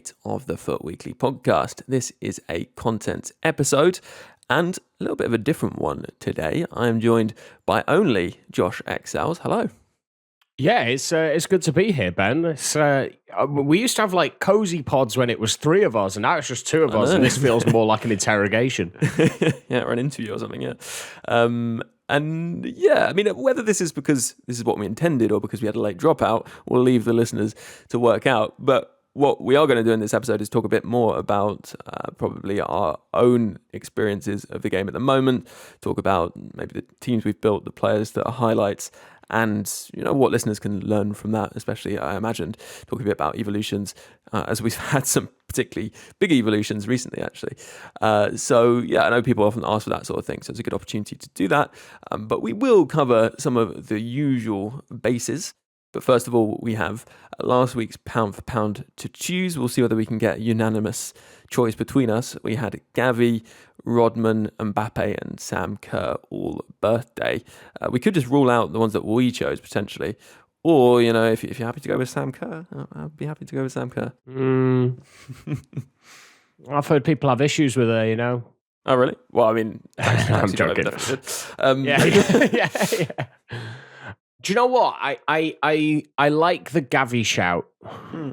8 of the FUT Weekly podcast. This is a content episode and a little bit of a different one today. I am joined by only Josh Excels. Hello. Yeah, it's good to be here, Ben. We used to have like cozy pods when it was 3 of us, and now it's just 2 of us, and this feels more like an interrogation. Yeah, or an interview or something, yeah. And yeah, I mean, whether this is because this is what we intended or because we had a late dropout, we'll leave the listeners to work out. But what we are going to do in this episode is talk a bit more about probably our own experiences of the game at the moment, talk about maybe the teams we've built, the players that are highlights, and what listeners can learn from that, especially I imagined talking a bit about evolutions, as we've had some particularly big evolutions recently, actually. So yeah, I know people often ask for that sort of thing, so it's a good opportunity to do that. But we will cover some of the usual bases. But first of all, we have last week's pound for pound to choose. We'll see whether we can get a unanimous choice between us. We had 𝗵𝗽𝗍, Rodman, 𝗵𝘃𝗀, and Sam Kerr all birthday. We could just rule out the ones that we chose potentially. Or, if you're happy to go with Sam Kerr, I'd be happy to go with Sam Kerr. I've heard people have issues with her, Oh, really? Well, I mean, I'm joking. Yeah. Do you know what? I like the 𝗵𝗍𝗍 shout.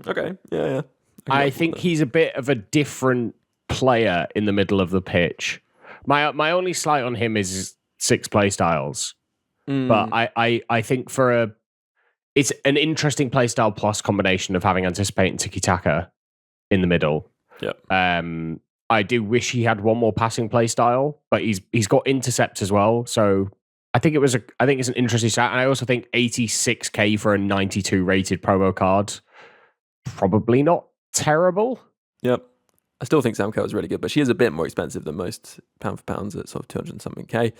Okay, yeah. I think he's a bit of a different player in the middle of the pitch. My only slight on him is 6 play styles. But I think it's an interesting play style plus combination of having anticipate and tiki-taka in the middle. Yep. I do wish he had one more passing play style, but he's got intercept as well, so I think it's an interesting stat, and I also think 86k for a 92 rated promo card, probably not terrible. Yep. I still think Sam Kerr is really good, but she is a bit more expensive than most pound for pounds at sort of 200 and something K.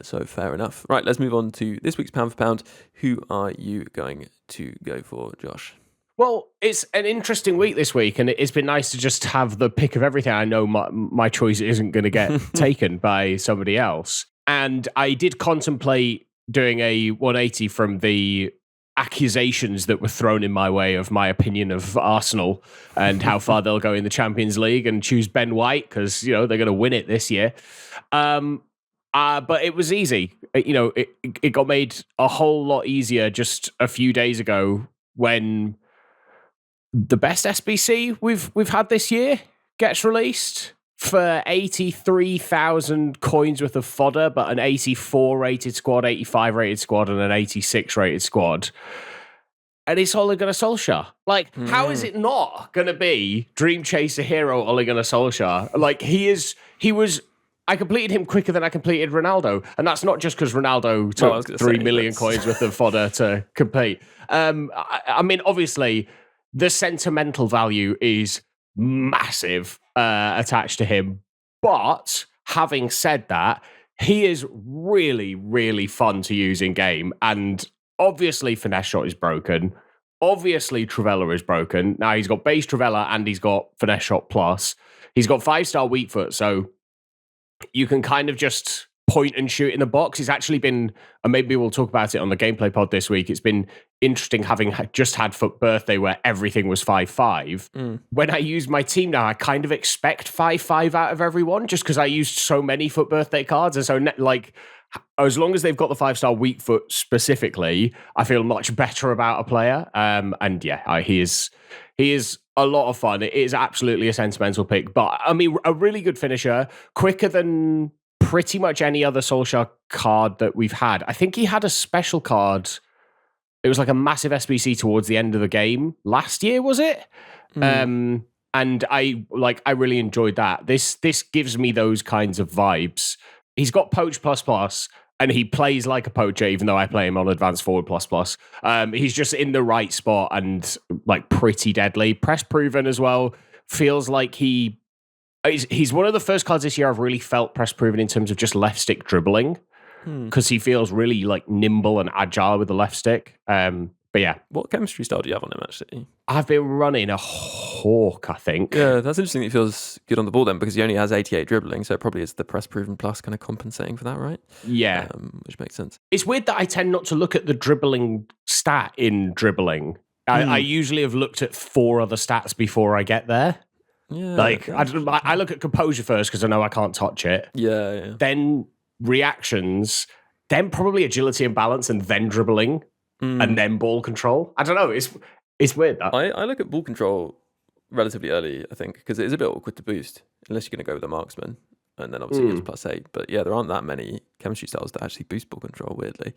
So fair enough. Right, let's move on to this week's pound for pound. Who are you going to go for, Josh? Well, it's an interesting week this week, and it's been nice to just have the pick of everything. I know my choice isn't going to get taken by somebody else. And I did contemplate doing a 180 from the accusations that were thrown in my way of my opinion of Arsenal and how far they'll go in the Champions League, and choose Ben White because, they're going to win it this year. But it was easy. It got made a whole lot easier just a few days ago when the best SBC we've had this year gets released for 83,000 coins worth of fodder, but an 84 rated squad, 85 rated squad, and an 86 rated squad. And it's 𝗏𝘅 Solskjaer. Like, how is it not going to be Dreamchaser hero 𝗏𝘅 Solskjaer? Like, I completed him quicker than I completed Ronaldo. And that's not just because Ronaldo took 3 million coins worth of fodder to complete. I mean, obviously, the sentimental value is massive attached to him. But having said that, he is really, really fun to use in game. And obviously, finesse shot is broken. Obviously, 𝗏𝘃𝗀 is broken. Now he's got base 𝗏𝘃𝗀 and he's got finesse shot plus. He's got 5-star weak foot, so you can kind of just point and shoot in the box. It's actually been, and maybe we'll talk about it on the gameplay pod this week, it's been interesting having just had FUT birthday where everything was 5-5. When I use my team now, I kind of expect 5-5 out of everyone just because I used so many FUT birthday cards. And so as long as they've got the 5-star weak foot specifically, I feel much better about a player. And yeah, he is a lot of fun. It is absolutely a sentimental pick, but I mean, a really good finisher, quicker than pretty much any other Solskjaer card that we've had. I think he had a special card. It was like a massive SBC towards the end of the game last year, was it? And I really enjoyed that. This gives me those kinds of vibes. He's got poach ++, and he plays like a poacher, even though I play him on advanced forward ++. He's just in the right spot and like pretty deadly. Press proven as well. Feels like he's one of the first cards this year I've really felt press proven in terms of just left stick dribbling, because he feels really like nimble and agile with the left stick. But yeah. What chemistry style do you have on him, actually? I've been running a hawk, I think. Yeah, that's interesting. He feels good on the ball then, because he only has 88 dribbling, so it probably is the press proven plus kind of compensating for that, right? Yeah. Which makes sense. It's weird that I tend not to look at the dribbling stat in dribbling. I usually have looked at 4 other stats before I get there. Yeah. Like, I look at composure first because I know I can't touch it. Yeah. Then reactions, then probably agility and balance, and then dribbling, and then ball control. I don't know. It's weird. That. I look at ball control relatively early, I think, because it is a bit awkward to boost unless you're going to go with a marksman, and then obviously it's +8. But yeah, there aren't that many chemistry styles that actually boost ball control, weirdly.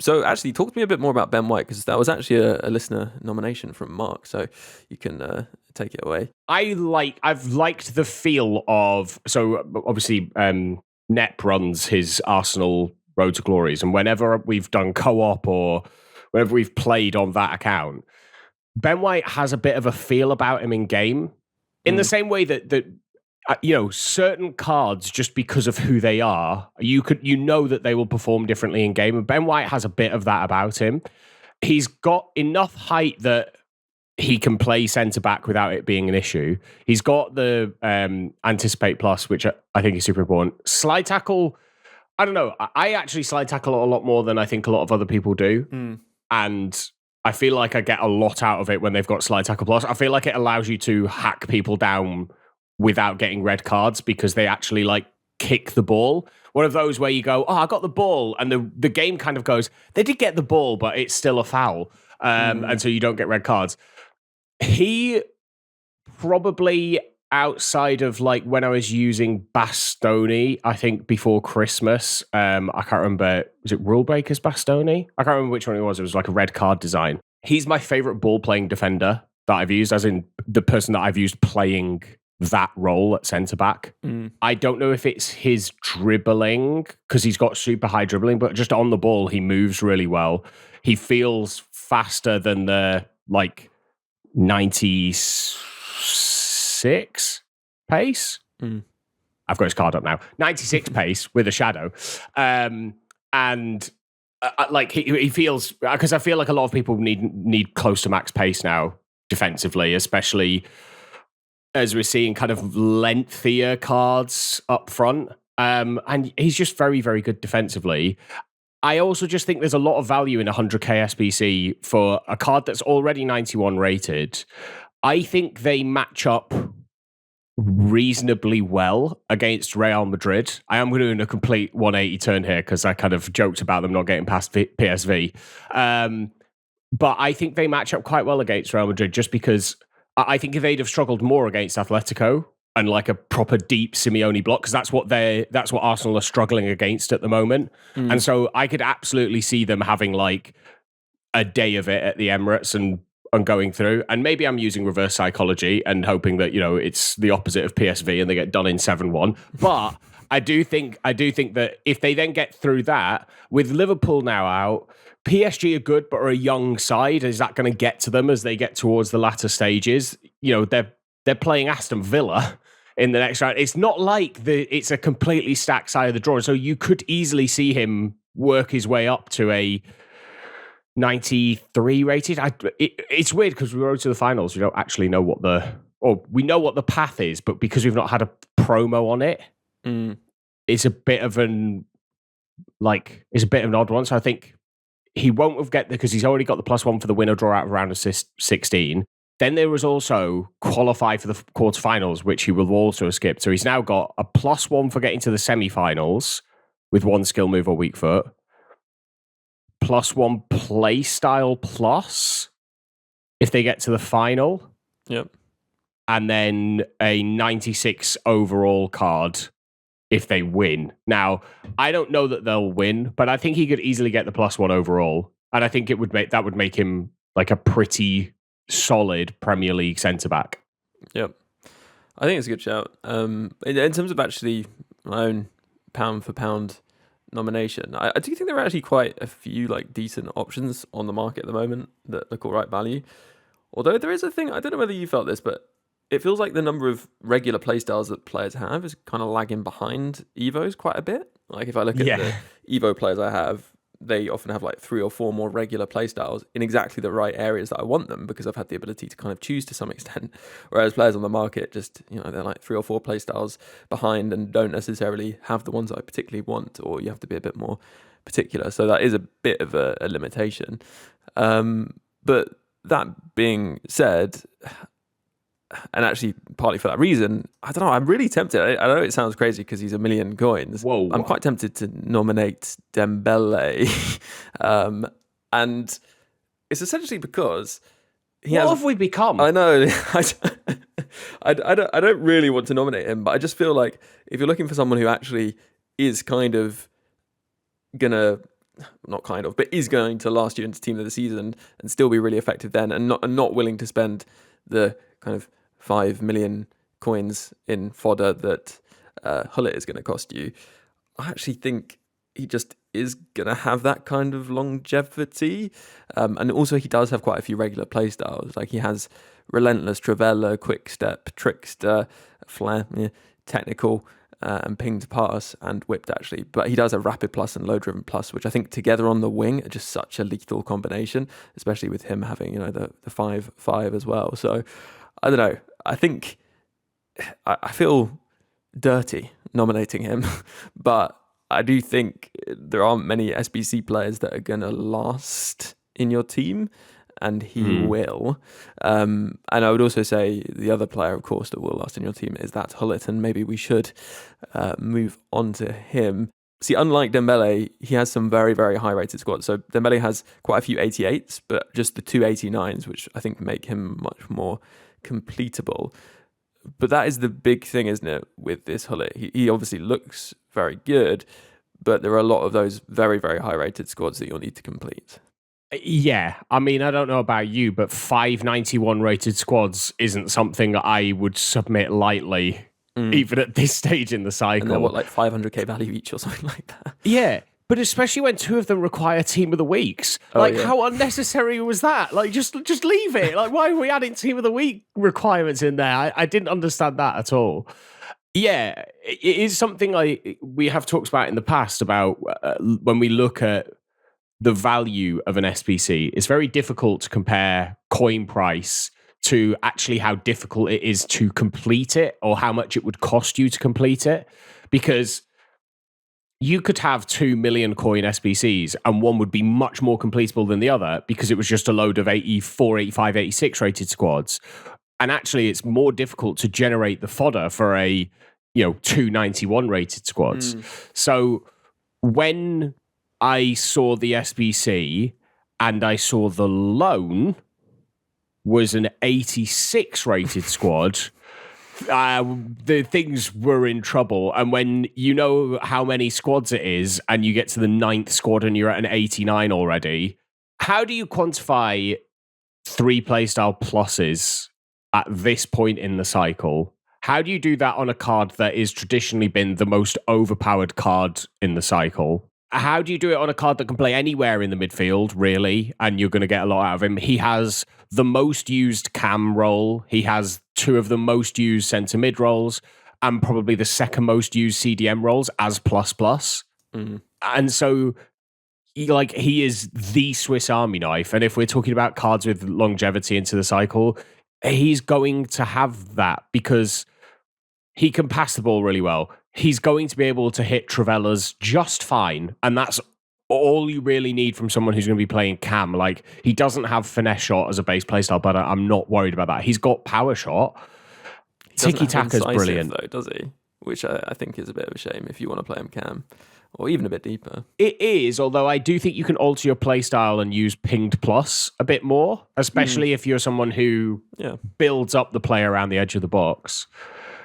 So actually, talk to me a bit more about Ben White, because that was actually a listener nomination from Mark. So you can take it away. I've liked the feel of, so obviously Nep runs his Arsenal Road to Glories, and whenever we've done co-op or whenever we've played on that account, Ben White has a bit of a feel about him in game, in the same way that certain cards, just because of who they are, you know that they will perform differently in game, and Ben White has a bit of that about him. He's got enough height that he can play centre-back without it being an issue. He's got the Anticipate Plus, which I think is super important. Slide tackle, I don't know. I actually slide tackle a lot more than I think a lot of other people do. And I feel like I get a lot out of it when they've got Slide Tackle Plus. I feel like it allows you to hack people down without getting red cards because they actually like kick the ball. One of those where you go, I got the ball, and the game kind of goes, they did get the ball, but it's still a foul. And so you don't get red cards. He probably, outside of like when I was using Bastoni, I think before Christmas, I can't remember, was it Rule Breakers Bastoni? I can't remember which one it was. It was like a red card design. He's my favorite ball playing defender that I've used, as in the person that I've used playing that role at centre back. I don't know if it's his dribbling, because he's got super high dribbling, but just on the ball, he moves really well. He feels faster than the like 96 pace. I've got his card up now. 96 pace with a shadow. Like he feels, because I feel like a lot of people need close to max pace now defensively, especially as we're seeing kind of lengthier cards up front. And he's just very, very good defensively. I also just think there's a lot of value in 100k SBC for a card that's already 91 rated. I think they match up reasonably well against Real Madrid. I am doing a complete 180 turn here because I kind of joked about them not getting past PSV. But I think they match up quite well against Real Madrid, just because I think if they'd have struggled more against Atletico and like a proper deep Simeone block, because that's what Arsenal are struggling against at the moment. And so I could absolutely see them having like a day of it at the Emirates and going through. And maybe I'm using reverse psychology and hoping that, it's the opposite of PSV and they get done in 7-1. But I do think that if they then get through that, with Liverpool now out, PSG are good but are a young side. Is that going to get to them as they get towards the latter stages? They're playing Aston Villa in the next round. It's not like it's a completely stacked side of the draw. So you could easily see him work his way up to a 93 rated. It's weird because we rode to the finals. We don't actually know we know what the path is, but because we've not had a promo on it, it's a bit of an odd one. So I think he won't have get there because he's already got the +1 for the winner draw out of round of 16. Then there was also qualify for the quarterfinals, which he will also have skipped. So he's now got a +1 for getting to the semi-finals with 1 skill move or weak foot, +1 play style plus if they get to the final. Yep. And then a 96 overall card if they win. Now, I don't know that they'll win, but I think he could easily get the +1 overall. And I think that would make him like a pretty solid Premier League centre-back. Yep. I think it's a good shout. In terms of actually my own pound for pound nomination, I do think there are actually quite a few like decent options on the market at the moment that look all right value. Although there is a thing, I don't know whether you felt this, but it feels like the number of regular playstyles that players have is kind of lagging behind Evos quite a bit. Like if I look at the Evo players I have, they often have like 3 or 4 more regular playstyles in exactly the right areas that I want them, because I've had the ability to kind of choose to some extent. Whereas players on the market just, they're like 3 or 4 playstyles behind and don't necessarily have the ones that I particularly want, or you have to be a bit more particular. So that is a bit of a limitation. But that being said, and actually partly for that reason, I don't know, I'm really tempted. I know it sounds crazy because he's 1 million coins. Whoa. I'm quite tempted to nominate Dembele. And it's essentially because what have we become? I know. I don't really want to nominate him, but I just feel like if you're looking for someone who actually is kind of gonna, not kind of, but is going to last you into team of the season and still be really effective then, and not willing to spend the kind of 5 million coins in fodder that 𝗏𝗏 is going to cost you, I actually think he just is going to have that kind of longevity. And also he does have quite a few regular play styles. Like he has Relentless, Trivella, Quick Step, Trickster, Flair, Technical, and Pinged Pass, and Whipped actually. But he does have Rapid Plus and Low Driven Plus, which I think together on the wing are just such a lethal combination, especially with him having, the 5/5 as well. So I don't know. I think I feel dirty nominating him, but I do think there aren't many SBC players that are going to last in your team, and he will. And I would also say the other player, of course, that will last in your team is that 𝗏𝗏, and maybe we should move on to him. See, unlike Dembele, he has some very, very high-rated squads. So Dembele has quite a few 88s, but just the 2 89s, which I think make him much more completable. But that is the big thing, isn't it, with this 𝗏𝗏? He obviously looks very good, but there are a lot of those very, very high-rated squads that you'll need to complete. Yeah, I mean, I don't know about you, but 591 rated squads isn't something I would submit lightly, even at this stage in the cycle. And they're what, like 500k value each or something like that? Yeah, but especially when 2 of them require Team of the Weeks. How unnecessary was that? Like, just leave it. Like, why are we adding Team of the Week requirements in there? I didn't understand that at all. Yeah, it is something we have talked about in the past about when we look at the value of an SBC. It's very difficult to compare coin price to actually how difficult it is to complete it or how much it would cost you to complete it, because you could have 2 million coin SBCs and one would be much more completable than the other because it was just a load of 84, 85, 86 rated squads. And actually it's more difficult to generate the fodder for a 291 rated squads. So when I saw the SBC and I saw the loan was an 86 rated squad, the things were in trouble. And when you know how many squads it is and you get to the 9th squad and you're at an 89 already, how do you quantify 3 playstyle pluses at this point in the cycle? How do you do that on a card that is traditionally been the most overpowered card in the cycle? How do you do it on a card that can play anywhere in the midfield, really, and you're going to get a lot out of him? He has the most used cam role. He has 2 of the most used centre mid roles and probably the second most used CDM roles as ++. And so he is the Swiss Army knife. And if we're talking about cards with longevity into the cycle, he's going to have that because he can pass the ball really well. He's going to be able to hit Trivellas just fine. And that's all you really need from someone who's going to be playing cam. Like, he doesn't have finesse shot as a base playstyle, but I'm not worried about that. He's got power shot. Tiki-taka's brilliant. Though, does he? Which I think is a bit of a shame if you want to play him cam. Or even a bit deeper. It is, although I do think you can alter your playstyle and use pinged plus a bit more, especially if you're someone who builds up the play around the edge of the box.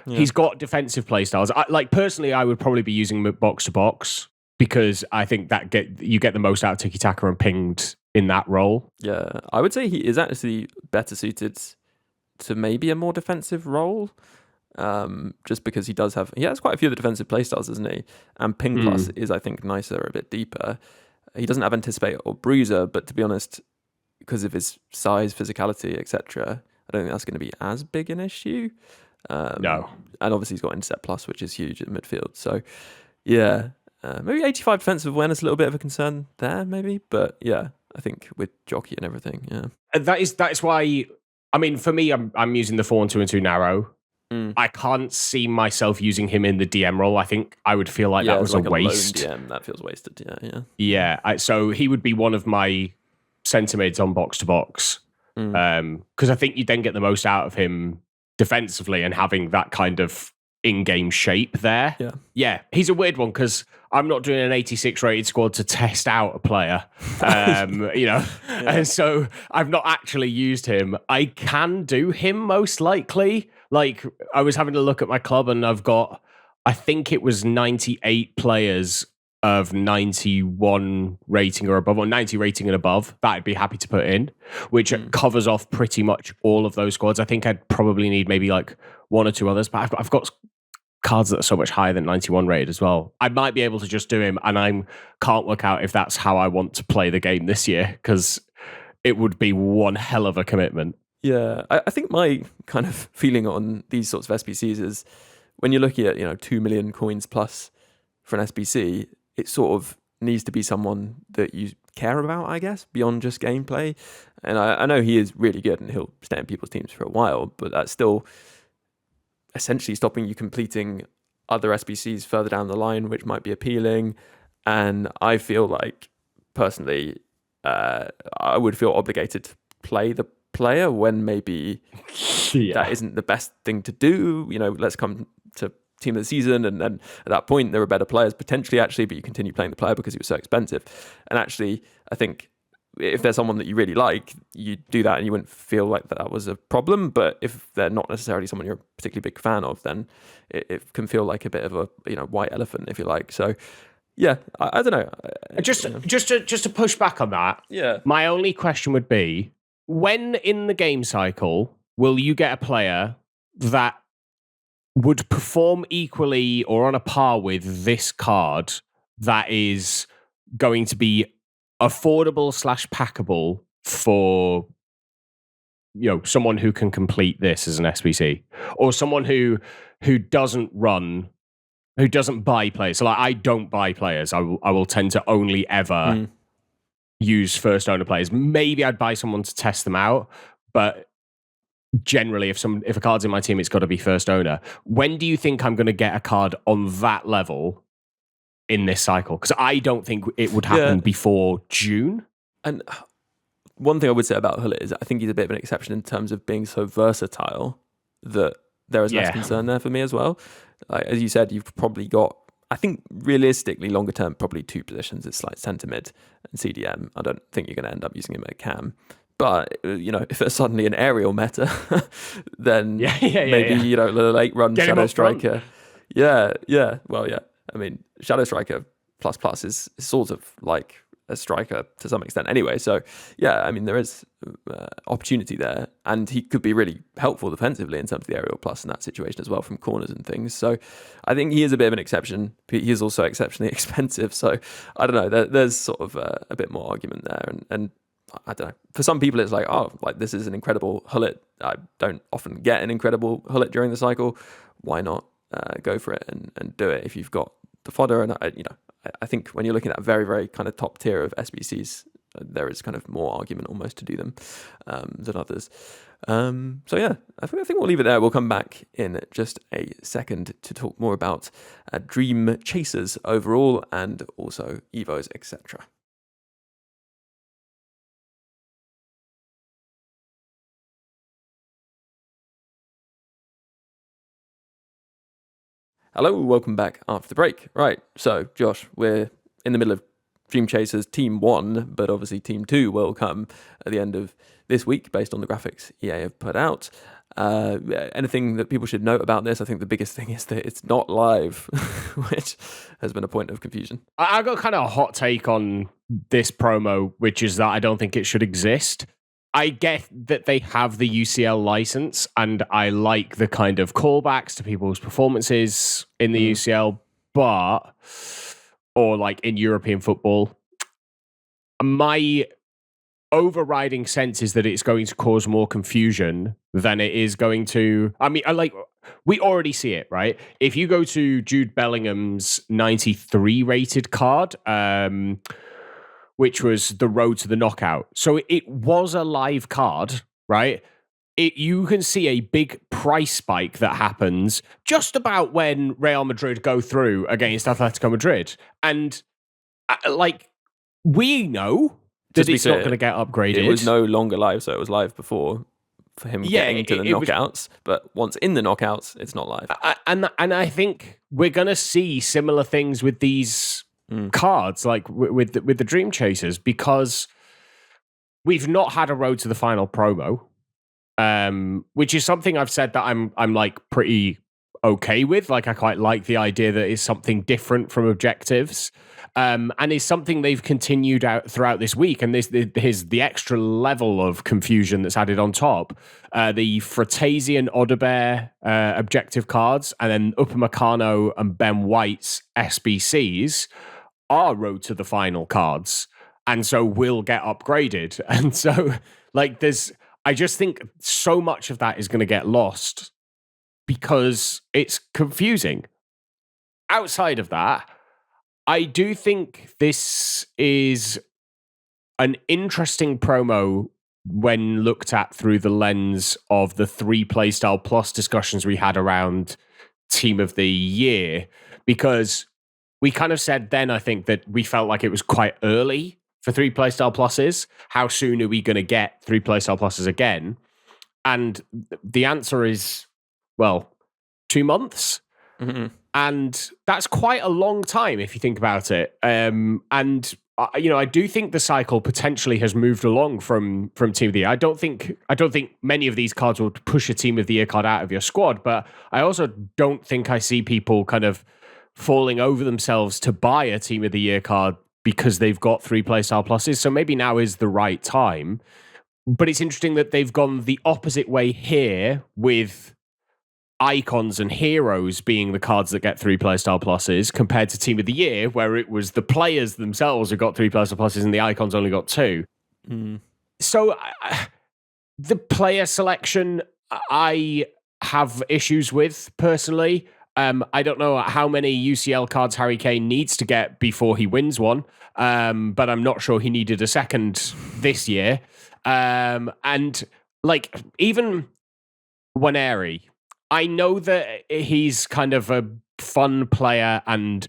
Yeah. He's got defensive playstyles. Personally, I would probably be using box to box because I think that you get the most out of tiki-taka and pinged in that role. Yeah, I would say he is actually better suited to maybe a more defensive role. Just because he has quite a few of the defensive playstyles, doesn't he? And Ping Plus is, I think, nicer, a bit deeper. He doesn't have Anticipate or Bruiser, but to be honest, because of his size, physicality, etc., I don't think that's going to be as big an issue. No. And obviously he's got Intercept Plus, which is huge in midfield. So, yeah, maybe 85 defensive awareness, a little bit of a concern there, maybe. But yeah, I think with Jockey and everything, yeah. That is why, I mean, for me, I'm using the 4-2-2 narrow. I can't see myself using him in the DM role. I think I would feel like that was like a waste. DM, that feels wasted. Yeah. So he would be one of my centre mids on box to box. Because I think you then get the most out of him defensively and having that kind of in-game shape there. Yeah, he's a weird one because I'm not doing an 86 rated squad to test out a player, and so I've not actually used him. I can do him most likely. Like, I was having a look at my club and I've got, I think it was 98 players of 91 rating or above, or 90 rating and above, that I'd be happy to put in, which covers off pretty much all of those squads. I think I'd probably need maybe like one or two others, but I've got cards that are so much higher than 91 rated as well. I might be able to just do him, and I can't work out if that's how I want to play the game this year, because it would be one hell of a commitment. Yeah, I think my kind of feeling on these sorts of SBCs is when you're looking at 2 million coins plus for an SBC, it sort of needs to be someone that you care about, I guess, beyond just gameplay. And I know he is really good and he'll stay in people's teams for a while, but that's still essentially stopping you completing other SBCs further down the line, which might be appealing. And I feel like, personally, I would feel obligated to play the player when maybe that isn't the best thing to do. Let's come to team of the season, and then at that point there are better players potentially, actually, but you continue playing the player because he was so expensive. And actually, I think if there's someone that you really like, you do that and you wouldn't feel like that was a problem. But if they're not necessarily someone you're a particularly big fan of, then it can feel like a bit of a white elephant, if you like. So yeah, I don't know. Just to push back on that, my only question would be, when in the game cycle will you get a player that would perform equally or on a par with this card that is going to be affordable / packable for someone who can complete this as an SBC, or someone who doesn't buy players? So like, I don't buy players. I will tend to only ever use first owner players. Maybe I'd buy someone to test them out, but generally, if a card's in my team, it's got to be first owner. When do you think I'm going to get a card on that level in this cycle? Because I don't think it would happen before June. And one thing I would say about 𝘭̀lit is I think he's a bit of an exception in terms of being so versatile that there is less concern there for me as well. Like, as you said, you've probably got, I think realistically, longer term, probably two positions. It's like centre mid and CDM. I don't think you're going to end up using him at cam. But, if there's suddenly an aerial meta, then maybe, the late run Get Shadow Striker. Yeah. Well, yeah. I mean, Shadow Striker ++ is sort of like a striker to some extent anyway. So, yeah, I mean, there is opportunity there. And he could be really helpful defensively in terms of the aerial plus in that situation as well, from corners and things. So I think he is a bit of an exception. But he is also exceptionally expensive. So I don't know. There's sort of a bit more argument there. And I don't know. For some people, it's like, oh, like this is an incredible 𝘭̀lit. I don't often get an incredible 𝘭̀lit during the cycle. Why not go for it and do it if you've got the fodder? And I think when you're looking at a very, very kind of top tier of SBCs, there is kind of more argument almost to do them than others. So yeah, I think we'll leave it there. We'll come back in just a second to talk more about Dreamchasers overall and also EVOS, etc. Hello, welcome back after the break. Right, so Josh, we're in the middle of Dreamchasers Team 1, but obviously Team 2 will come at the end of this week based on the graphics EA have put out. Anything that people should note about this? I think the biggest thing is that it's not live, which has been a point of confusion. I got kind of a hot take on this promo, which is that I don't think it should exist. I get that they have the UCL license, and I like the kind of callbacks to people's performances in the UCL, or like in European football. My overriding sense is that it's going to cause more confusion than it is going to. I mean, we already see it, right? If you go to Jude Bellingham's 93 rated card, which was the road to the knockout. So it was a live card, right? You can see a big price spike that happens just about when Real Madrid go through against Atletico Madrid. And we know that it's not going to get upgraded. It was no longer live, so it was live before for him getting to the knockouts. But once in the knockouts, it's not live. And I think we're going to see similar things with these cards, like with the Dreamchasers, because we've not had a Road to the Final promo, which is something I've said that I'm like pretty okay with. Like, I quite like the idea that it's something different from objectives, and it's something they've continued out throughout this week. And here's the extra level of confusion that's added on top. The 𝘭𝘪𝘬𝘦 and 𝘬𝘯𝘰𝗍𝘬 objective cards, and then 𝗵𝗪𝗀𝗀𝘀 and Ben White's SBCs are Road to the Final cards, and so will get upgraded. And so, like, I just think so much of that is going to get lost because it's confusing. Outside of that, I do think this is an interesting promo when looked at through the lens of the 3 playstyle plus discussions we had around Team of the Year, because we kind of said then, I think, that we felt like it was quite early for 3 playstyle pluses. How soon are we going to get 3 playstyle pluses again? And the answer is, well, 2 months. Mm-hmm. And that's quite a long time if you think about it. And I do think the cycle potentially has moved along from Team of the Year. I don't think many of these cards will push a Team of the Year card out of your squad, but I also don't think I see people kind of falling over themselves to buy a Team of the Year card because they've got 3 playstyle pluses. So maybe now is the right time. But it's interesting that they've gone the opposite way here, with icons and heroes being the cards that get 3 playstyle pluses, compared to Team of the Year, where it was the players themselves who got 3 playstyle pluses and the icons only got 2. So the player selection, I have issues with personally. I don't know how many UCL cards Harry Kane needs to get before he wins one, but I'm not sure he needed a second this year. And like, even 𝘬𝘬𝘦𝘀, I know that he's kind of a fun player, and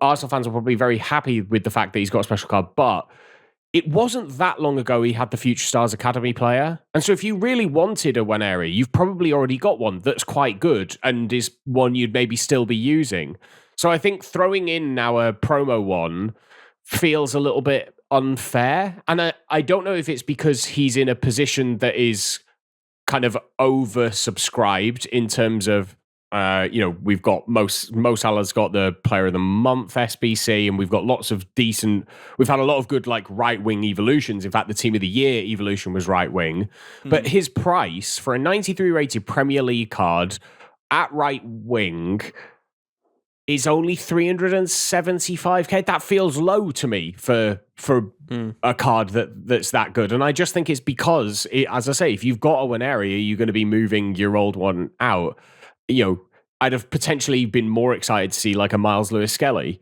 Arsenal fans are probably very happy with the fact that he's got a special card, but it wasn't that long ago he had the Future Stars Academy player. And so if you really wanted a 𝘬𝘬𝘦𝘀, you've probably already got one that's quite good and is one you'd maybe still be using. So I think throwing in now a promo one feels a little bit unfair. And I don't know if it's because he's in a position that is kind of oversubscribed in terms of, we've got Mo Salah's got the Player of the Month SBC, and we've got we've had a lot of good like right wing evolutions. In fact, the Team of the Year evolution was right wing, but his price for a 93 rated Premier League card at right wing is only 375k. That feels low to me for a card that's that good. And I just think it's because, as I say, if you've got a 𝘬𝘬𝘦𝘀, you're going to be moving your old one out. I'd have potentially been more excited to see like a 𝘭𝑪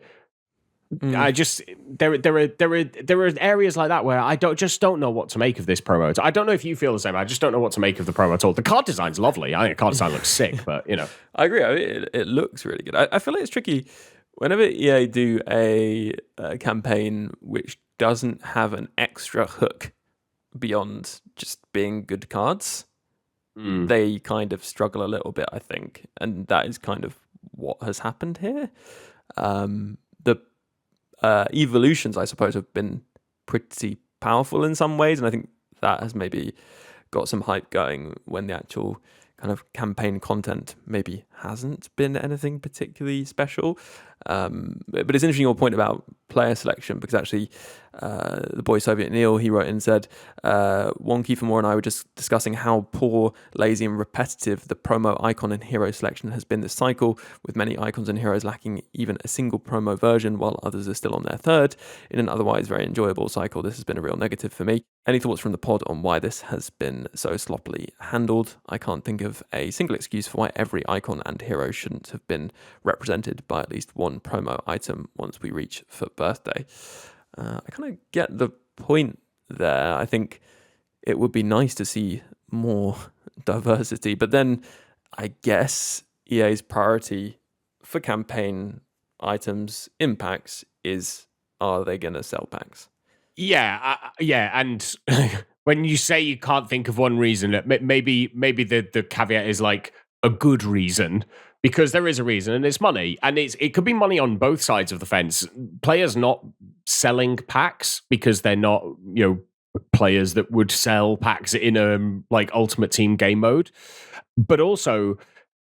I just there are areas like that where I don't know what to make of this promo. I don't know if you feel the same. I just don't know what to make of the promo at all. The card design's lovely. I think the card design looks sick, but I agree. It looks really good. I feel like it's tricky whenever EA do a campaign which doesn't have an extra hook beyond just being good cards. They kind of struggle a little bit, I think, and that is kind of what has happened here. The evolutions, I suppose, have been pretty powerful in some ways, and I think that has maybe got some hype going when the actual kind of campaign content maybe hasn't been anything particularly special. But it's interesting your point about player selection, because actually the boy Soviet Neil, he wrote in and said, 𝘭𝘪𝘐𝗿𝗓 and I were just discussing how poor, lazy and repetitive the promo icon and hero selection has been this cycle, with many icons and heroes lacking even a single promo version while others are still on their third. In an otherwise very enjoyable cycle, this has been a real negative for me. Any thoughts from the pod on why this has been so sloppily handled? I can't think of a single excuse for why every icon and hero shouldn't have been represented by at least one promo item once we reach for birthday. I kind of get the point there. I think it would be nice to see more diversity, but then I guess EA's priority for campaign items in packs is, are they going to sell packs? Yeah, and when you say you can't think of one reason, maybe the caveat is like a good reason, because there is a reason, and it's money, and it could be money on both sides of the fence. Players not selling packs because they're not, players that would sell packs in a like Ultimate Team game mode, but also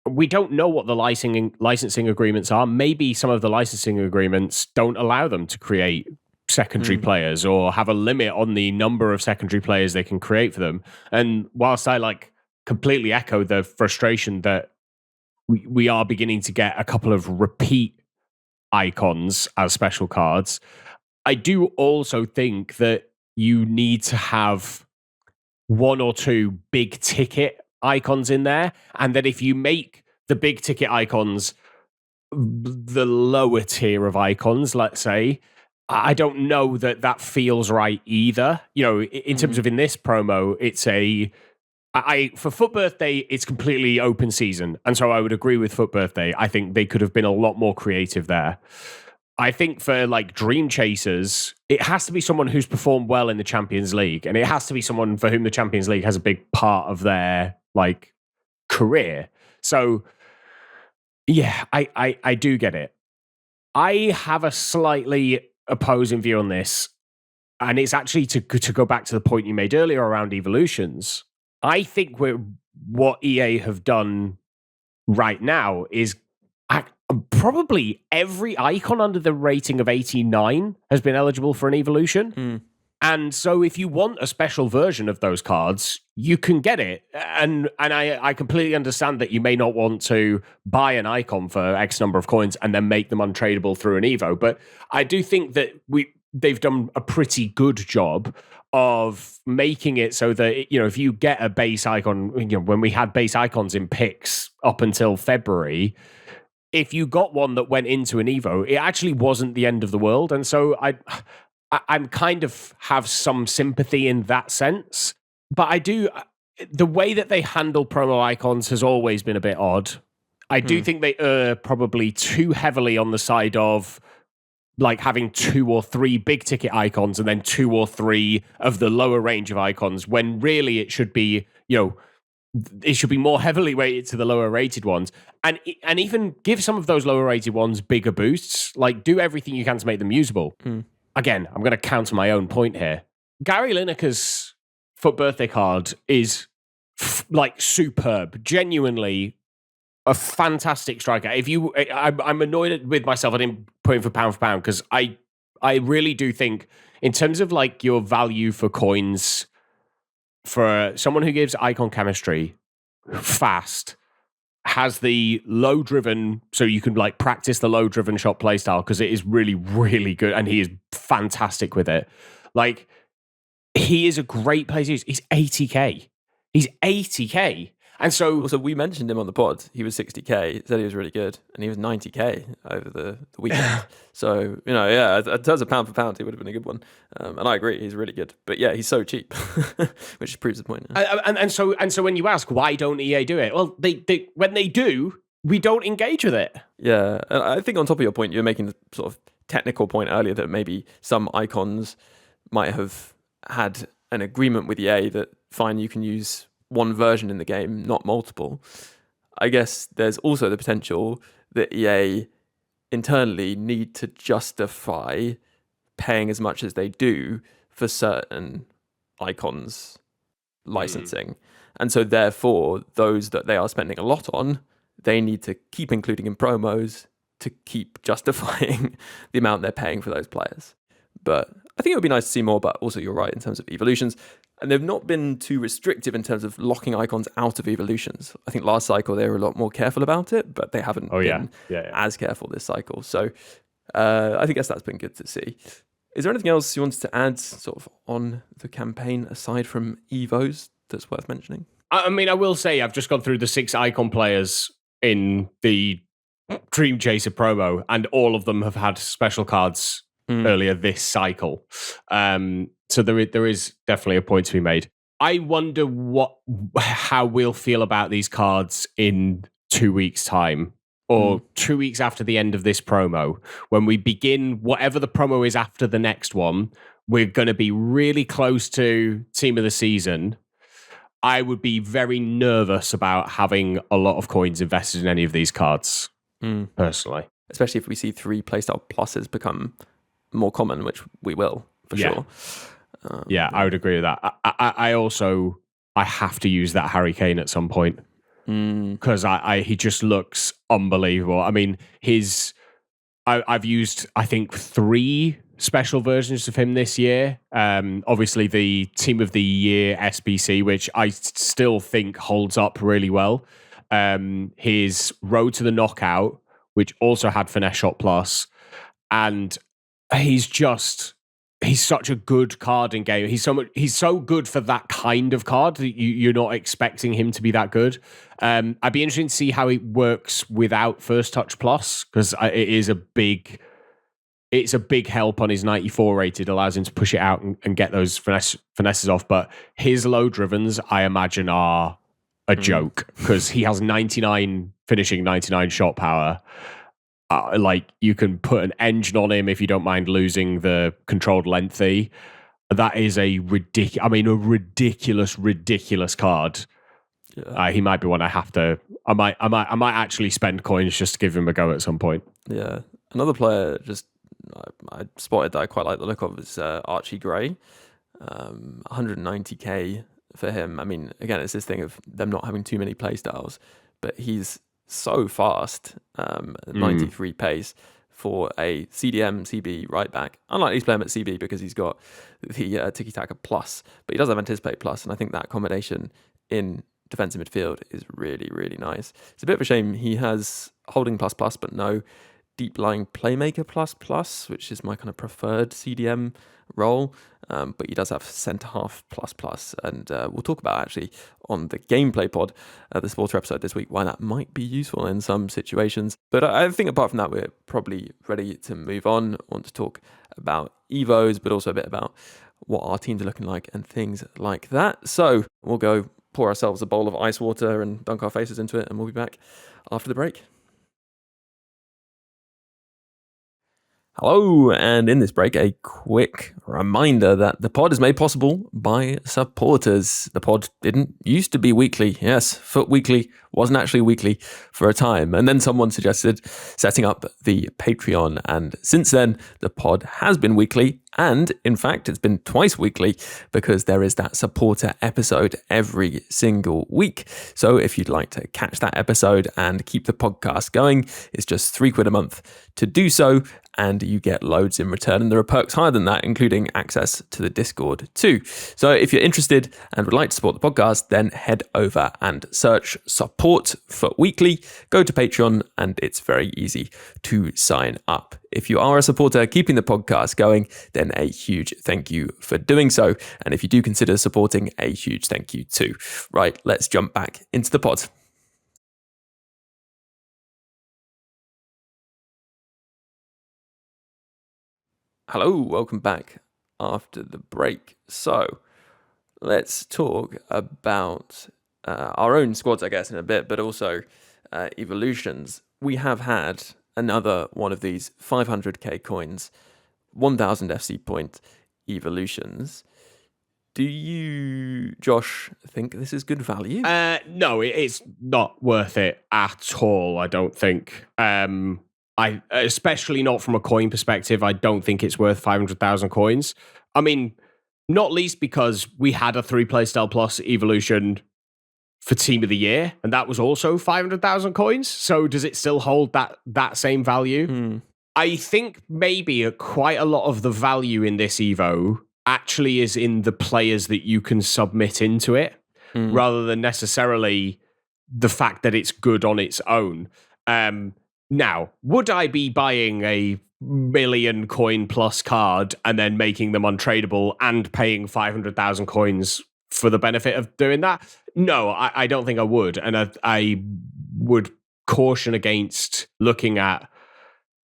we don't know what the licensing agreements are. Maybe some of the licensing agreements don't allow them to create secondary players or have a limit on the number of secondary players they can create for them. And whilst I like completely echo the frustration that we are beginning to get a couple of repeat icons as special cards, I do also think that you need to have one or two big ticket icons in there, and that if you make the big ticket icons the lower tier of icons, let's say, I don't know that feels right either. In terms of in this promo, it's for Foot Birthday, it's completely open season. And so I would agree with Foot Birthday. I think they could have been a lot more creative there. I think for like Dream Chasers, it has to be someone who's performed well in the Champions League. And it has to be someone for whom the Champions League has a big part of their like career. So yeah, I do get it. I have a slightly opposing view on this, and it's actually to go back to the point you made earlier around evolutions. I think what EA have done right now is probably every icon under the rating of 89 has been eligible for an evolution. And so if you want a special version of those cards, you can get it. And I completely understand that you may not want to buy an icon for X number of coins and then make them untradeable through an Evo. But I do think that they've done a pretty good job of making it so that, if you get a base icon, when we had base icons in picks up until February, if you got one that went into an Evo, it actually wasn't the end of the world. And so I'm kind of have some sympathy in that sense, but the way that they handle promo icons has always been a bit odd. I do think they err probably too heavily on the side of like having 2 or 3 big ticket icons and then 2 or 3 of the lower range of icons, when really it should be, it should be more heavily weighted to the lower rated ones, and even give some of those lower rated ones bigger boosts, like do everything you can to make them usable. Again, I'm going to counter my own point here. Gary Lineker's Foot Birthday card is like superb, genuinely a fantastic striker. I'm annoyed with myself. I didn't put him for pound because I really do think in terms of like your value for coins for someone who gives icon chemistry, fast, has the low driven, so you can like practice the low driven shot playstyle because it is really, really good, and he is fantastic with it. Like, he is a great player to use. He's 80k. He's 80k. And so we mentioned him on the pod. He was 60k, said he was really good, and he was 90k over the weekend. So, in terms of pound for pound, he would have been a good one. And I agree, he's really good. But yeah, he's so cheap, which proves the point. And so when you ask, why don't EA do it? Well, they when they do, we don't engage with it. Yeah, and I think on top of your point, you're making the sort of technical point earlier that maybe some icons might have had an agreement with EA that, fine, you can use one version in the game, not multiple. I guess there's also the potential that EA internally need to justify paying as much as they do for certain icons licensing. And so therefore, those that they are spending a lot on, they need to keep including in promos to keep justifying the amount they're paying for those players. But I think it would be nice to see more, but also you're right in terms of evolutions. And they've not been too restrictive in terms of locking icons out of evolutions. I think last cycle they were a lot more careful about it, but they haven't been as careful this cycle. So I guess that's been good to see. Is there anything else you wanted to add sort of on the campaign aside from EVOs that's worth mentioning? I mean, I will say I've just gone through the 6 icon players in the Dream Chaser promo, and all of them have had special cards earlier this cycle. So there is definitely a point to be made. I wonder how we'll feel about these cards in 2 weeks' time, or 2 weeks after the end of this promo, when we begin whatever the promo is after the next one. we're going to be really close to team of the season, I would be very nervous about having a lot of coins invested in any of these cards, personally. Especially if we see 3 playstyle pluses become more common, which we will, for sure. I would agree with that. I have to use that Harry Kane at some point because he just looks unbelievable. I mean, I've used, I think, 3 special versions of him this year. Obviously, the Team of the Year SBC, which I still think holds up really well. His Road to the Knockout, which also had Finesse Shot Plus, and he's such a good card in game. He's so good for that kind of card that you're not expecting him to be that good. I'd be interested to see how it works without First Touch Plus, because it's a big help on his 94 rated, allows him to push it out and get those finesses off. But his low drivens, I imagine, are a joke, because he has 99 finishing, 99 shot power. Like, you can put an engine on him if you don't mind losing the controlled 𝘬𝘬𝘦. That is a ridiculous card. Yeah. He might be one I have to. I might actually spend coins just to give him a go at some point. Yeah, another player I spotted that I quite like the look of is 𝘬𝘃𝗲𝗏. 190k for him. I mean, again, it's this thing of them not having too many playstyles, but he's so fast, 93 pace for a CDM CB right back. Unlikely to play him at CB because he's got the 𝘃𝗲𝗏 plus, but he does have Anticipate plus, and I think that combination in defensive midfield is really, really nice. It's a bit of a shame he has Holding plus plus, but no Deep Lying Playmaker plus plus, which is my kind of preferred CDM role. But he does have Centre Half plus plus, and we'll talk about actually on the gameplay pod, the supporter episode this week, why that might be useful in some situations. But I think apart from that, we're probably ready to move on. I want to talk about EVOs, but also a bit about what our teams are looking like and things like that. So we'll go pour ourselves a bowl of ice water and dunk our faces into it, and we'll be back after the break. Hello, and in this break, a quick reminder that the pod is made possible by supporters. The pod didn't used to be weekly. Yes, Foot Weekly wasn't actually weekly for a time. And then someone suggested setting up the Patreon. And since then, the pod has been weekly. And in fact, it's been twice weekly because there is that supporter episode every single week. So if you'd like to catch that episode and keep the podcast going, it's just £3 a month to do so. And you get loads in return. And there are perks higher than that, including access to the Discord too. So if you're interested and would like to support the podcast, then head over and search Support Foot Weekly. Go to Patreon, and it's very easy to sign up. If you are a supporter keeping the podcast going, then a huge thank you for doing so. And if you do consider supporting, a huge thank you too. Right, let's jump back into the pod. Hello, welcome back after the break. So let's talk about our own squads, I guess, in a bit, but also evolutions. We have had another one of these 500k coins, 1000 FC point evolutions. Do you, Josh, think this is good value? No, it's not worth it at all, I don't think. Especially not from a coin perspective, I don't think it's worth 500,000 coins. I mean, not least because we had a 3 playstyle plus evolution for Team of the Year, and that was also 500,000 coins. So does it still hold that same value? I think maybe quite a lot of the value in this Evo actually is in the players that you can submit into it, rather than necessarily the fact that it's good on its own. Now, would I be buying a million coin plus card and then making them untradeable and paying 500,000 coins for the benefit of doing that? No, I don't think I would. And I would caution against looking at,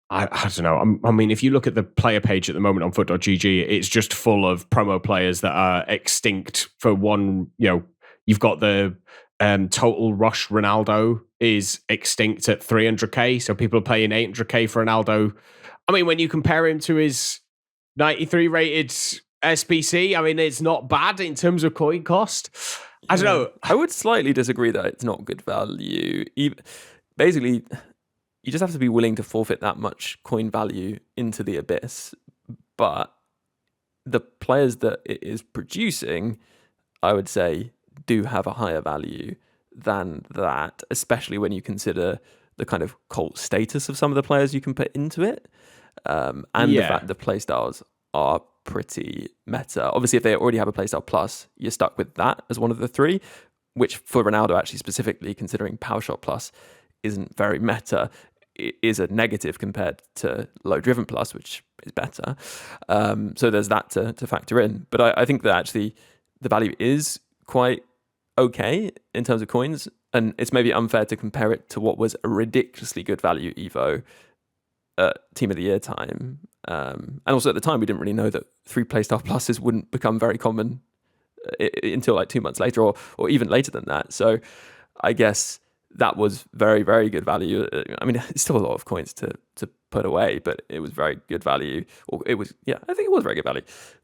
I don't know. I mean, if you look at the player page at the moment on foot.gg, it's just full of promo players that are extinct for one. You've got the total rush Ronaldo is extinct at 300k, so people are paying 800k for Ronaldo. I mean, when you compare him to his 93 rated SBC. I mean, it's not bad in terms of coin cost. I don't know. I would slightly disagree that it's not good value. Basically, you just have to be willing to forfeit that much coin value into the abyss. But the players that it is producing, I would say, do have a higher value than that, especially when you consider the kind of cult status of some of the players you can put into it. And the fact the playstyles are pretty meta. Obviously, if they already have a playstyle plus, you're stuck with that as one of the three, which for Ronaldo, actually specifically, considering Power Shot Plus isn't very meta, it is a negative compared to Low Driven Plus, which is better. So there's that to factor in. But I think that actually the value is quite okay in terms of coins, and it's maybe unfair to compare it to what was a ridiculously good value Evo at Team of the Year time. And also at the time, we didn't really know that 3 playstyle pluses wouldn't become very common until like 2 months later, or even later than that. So I guess that was very, very good value. I mean, it's still a lot of coins to put away, but it was very good value. Or it was, I think it was very good value.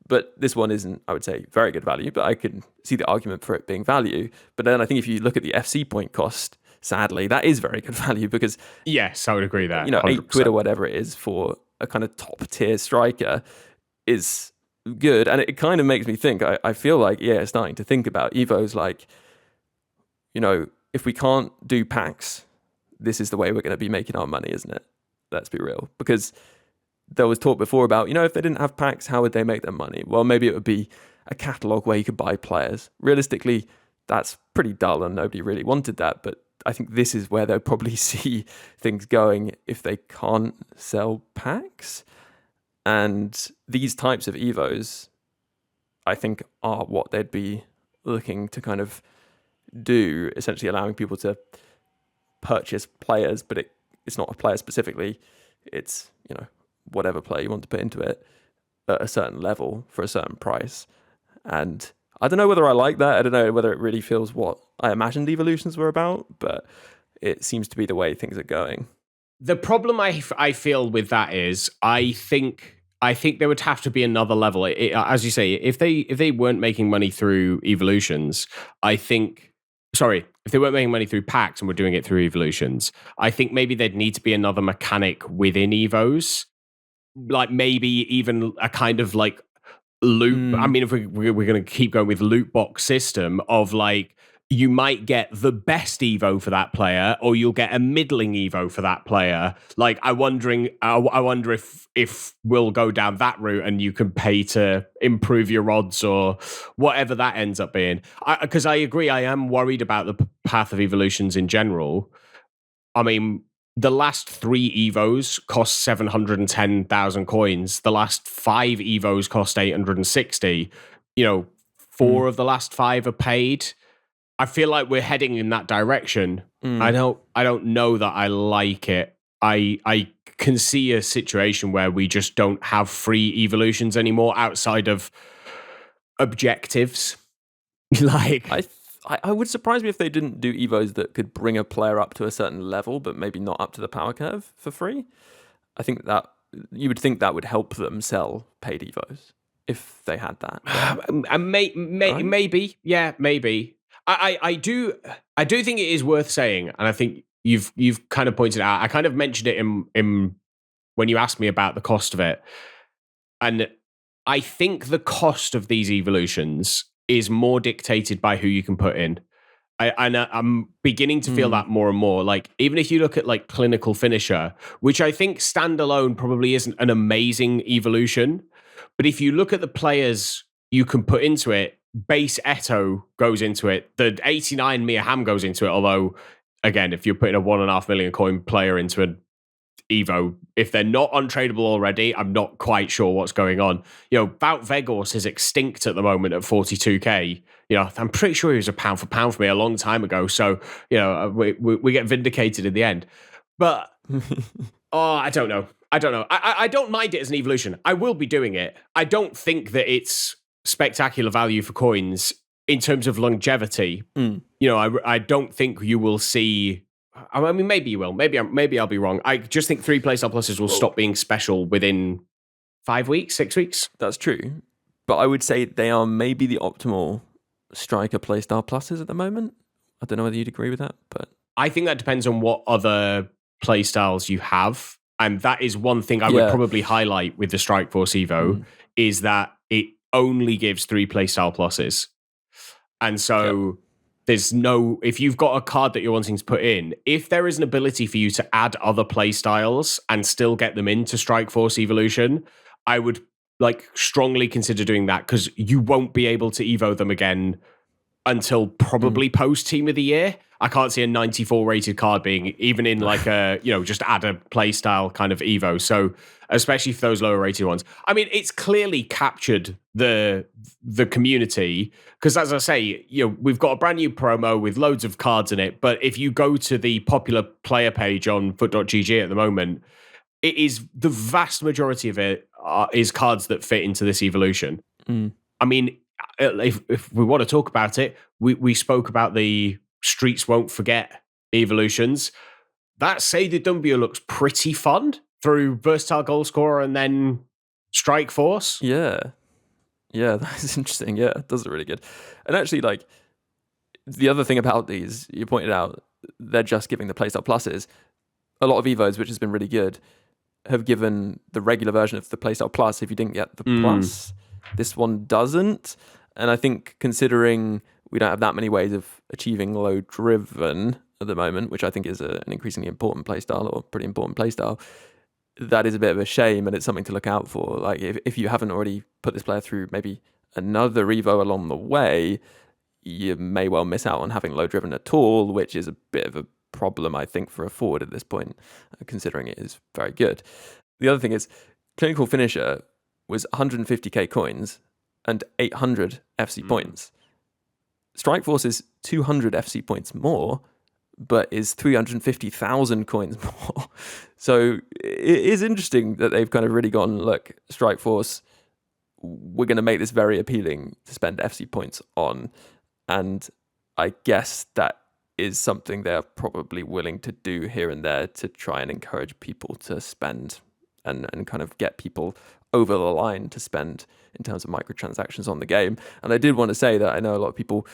But this one isn't, I would say, very good value, but I can see the argument for it being value. But then I think if you look at the FC point cost, sadly, that is very good value because... Yes, I would agree that. £8 or whatever it is for a kind of top tier striker is good. And it kind of makes me think, I feel like, starting to think about Evo's like, if we can't do packs, this is the way we're going to be making our money, isn't it? Let's be real. Because there was talk before about, if they didn't have packs, how would they make their money? Well, maybe it would be a catalogue where you could buy players. Realistically, that's pretty dull and nobody really wanted that. But I think this is where they'll probably see things going if they can't sell packs. And these types of Evos, I think, are what they'd be looking to kind of do, essentially allowing people to purchase players, but it's not a player specifically. It's, whatever player you want to put into it at a certain level for a certain price. And I don't know whether I like that. I don't know whether it really feels what I imagined Evolutions were about, but it seems to be the way things are going. The problem I feel with that is I think there would have to be another level. As you say, if they weren't making money through Evolutions, if they weren't making money through packs and were doing it through Evolutions, I think maybe there'd need to be another mechanic within Evos, like maybe even a kind of like loot. I mean, if we're going to keep going with loot box system of like, you might get the best Evo for that player, or you'll get a middling Evo for that player. Like, I wonder if we'll go down that route and you can pay to improve your odds or whatever that ends up being. Because I agree, I am worried about the path of Evolutions in general. I mean, the last 3 Evos cost 710,000 coins. The last 5 Evos cost 860. 4 of the last 5 are paid. I feel like we're heading in that direction. I don't know that I like it. I can see a situation where we just don't have free Evolutions anymore outside of objectives. Like, I would surprise me if they didn't do Evos that could bring a player up to a certain level, but maybe not up to the power curve for free. I think that you would think that would help them sell paid Evos if they had that. Maybe. I do think it is worth saying, and I think you've kind of pointed out. I kind of mentioned it in when you asked me about the cost of it, and I think the cost of these Evolutions is more dictated by who you can put in. I'm beginning to feel that more and more. Like, even if you look at like Clinical Finisher, which I think standalone probably isn't an amazing evolution, but if you look at the players you can put into it, base Eto'o goes into it. The 89 𝗵𝘀 goes into it. Although, again, if you're putting a 1.5 million coin player into an Evo, if they're not untradeable already, I'm not quite sure what's going on. 𝘭𝘪𝑬𝘠 is extinct at the moment at 42k. I'm pretty sure he was a pound for pound for me a long time ago. So, we get vindicated in the end. But, I don't know. I don't mind it as an evolution. I will be doing it. I don't think that it's spectacular value for coins in terms of longevity. I don't think you will see. I mean, maybe you will. Maybe I'll be wrong. I just think 3 playstyle pluses will stop being special within 5 weeks, 6 weeks. That's true, But I would say they are maybe the optimal striker playstyle pluses at the moment. I don't know whether you'd agree with that, but I think that depends on what other playstyles you have. And that is one thing I would probably highlight with the Strikeforce Evo is that it only gives 3 playstyle pluses. And so there's no, if you've got a card that you're wanting to put in, if there is an ability for you to add other playstyles and still get them into Strikeforce Evolution, I would strongly consider doing that, because you won't be able to Evo them again until probably post Team of the Year. I can't see a 94 rated card being even in just add a playstyle kind of Evo. So especially for those lower rated ones. I mean, it's clearly captured the community, because as I say, we've got a brand new promo with loads of cards in it. But if you go to the popular player page on foot.gg at the moment, it is the vast majority of it is cards that fit into this evolution. I mean, if we want to talk about it, we spoke about the Streets Won't Forget evolutions. That 𝘰𝗍𝘍 𝗪𝘠𝘀 looks pretty fun through Versatile Goal Scorer and then Strike Force. Yeah, that's interesting. Yeah, it does look really good. And actually, the other thing about these, you pointed out, they're just giving the playstyle pluses. A lot of Evos, which has been really good, have given the regular version of the playstyle plus if you didn't get the plus. This one doesn't. And I think considering we don't have that many ways of achieving low driven at the moment, which I think is an increasingly important playstyle, or pretty important playstyle, that is a bit of a shame, and it's something to look out for. If you haven't already put this player through maybe another Evo along the way, you may well miss out on having low driven at all, which is a bit of a problem, I think, for a forward at this point, considering it is very good. The other thing is, Clinical Finisher was 150k coins and 800 FC points. Strikeforce is 200 FC points more, but is 350,000 coins more. So it is interesting that they've kind of really gone, look, Strikeforce, we're going to make this very appealing to spend FC points on. And I guess that is something they're probably willing to do here and there to try and encourage people to spend and kind of get people over the line to spend in terms of microtransactions on the game. And I did want to say that I know a lot of people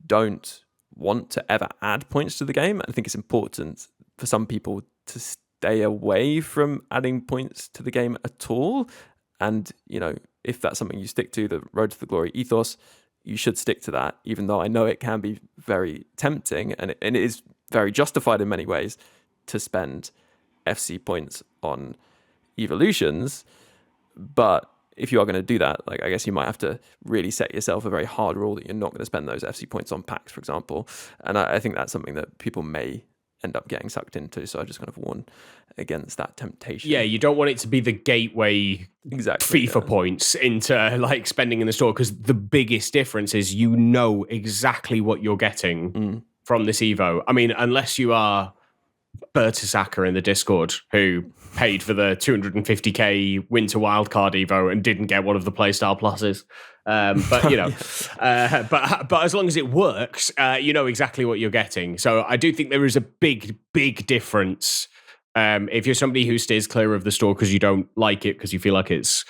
don't want to ever add points to the game. I think it's important for some people to stay away from adding points to the game at all. And, if that's something you stick to, the Road to the Glory ethos, you should stick to that, even though I know it can be very tempting and it is very justified in many ways to spend FC points on evolutions. But if you are going to do that, I guess you might have to really set yourself a very hard rule that you're not going to spend those FC points on packs, for example. And I think that's something that people may end up getting sucked into. So I just kind of warn against that temptation. Yeah, you don't want it to be the gateway FIFA points into spending in the store, because the biggest difference is exactly what you're getting from this Evo. I mean, unless you are 𝘵𝘀𝘍𝑒𝑚 in the Discord, who paid for the 250k Winter Wildcard Evo and didn't get one of the playstyle pluses. But as long as it works, you know exactly what you're getting. So I do think there is a big difference. If you're somebody who stays clear of the store because you don't like it, because you feel like it's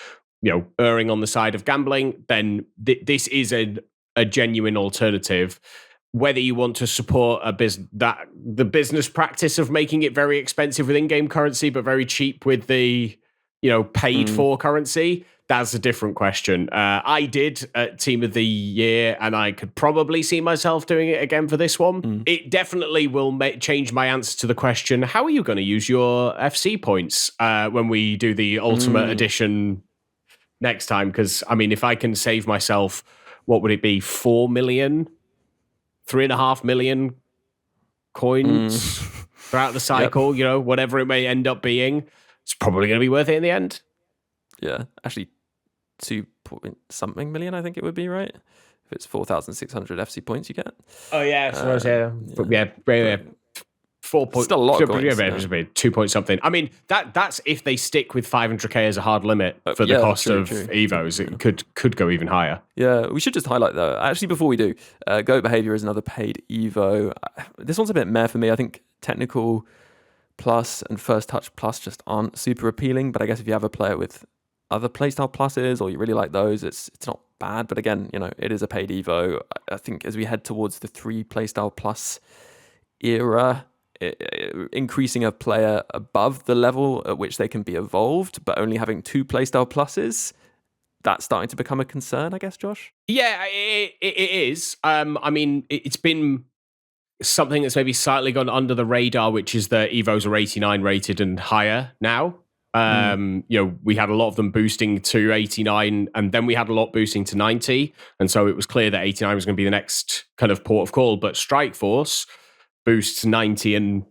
erring on the side of gambling, then this is a genuine alternative. Whether you want to support the business practice of making it very expensive with in-game currency but very cheap with the paid for currency, that's a different question. I did at Team of the Year, and I could probably see myself doing it again for this one. It definitely will change my answer to the question: how are you going to use your FC points when we do the Ultimate Edition next time? Because I mean, if I can save myself, what would it be? 4 million. 3.5 million coins throughout the cycle, whatever it may end up being, it's probably going to be worth it in the end. Yeah, actually 2-something million, I think it would be, right? If it's 4,600 FC points you get. Oh, yeah. Yeah. 4 points. Still a lot of coins. 2 point something. I mean, that's if they stick with 500k as a hard limit for the cost of Evos. It could go even higher. Yeah, we should just highlight though. Actually, before we do, 𝘬𝘍𝘍𝘀 is another paid Evo. This one's a bit meh for me. I think Technical Plus and First Touch Plus just aren't super appealing. But I guess if you have a player with other playstyle pluses, or you really like those, it's not bad. But again, it is a paid Evo. I think as we head towards the 3 playstyle plus era, increasing a player above the level at which they can be evolved, but only having 2 playstyle pluses, that's starting to become a concern, I guess, Josh? Yeah, it is. I mean, it's been something that's maybe slightly gone under the radar, which is that Evos are 89 rated and higher now. We had a lot of them boosting to 89, and then we had a lot boosting to 90. And so it was clear that 89 was going to be the next kind of port of call. But Strike Force boosts 90 and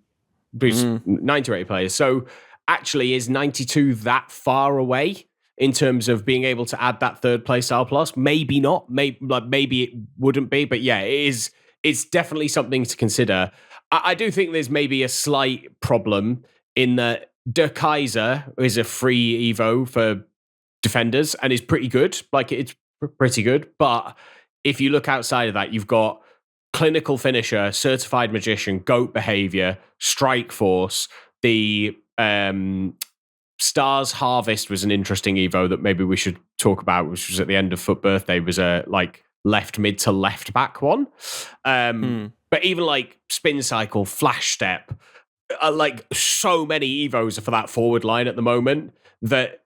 boosts 90 rated players. So actually, is 92 that far away in terms of being able to add that 3rd playstyle plus? Maybe not. Maybe it wouldn't be. But yeah, it is. It's definitely something to consider. I do think there's maybe a slight problem in that 𝘗𝘃𝗧 is a free Evo for defenders and is pretty good. It's pretty good. But if you look outside of that, you've got Clinical Finisher, Certified Magician, Goat Behavior, Strike Force. The Stars Harvest was an interesting Evo that maybe we should talk about, which was at the end of Foot Birthday, was a left mid to left back one. But even Spin Cycle, Flash Step, so many Evos for that forward line at the moment that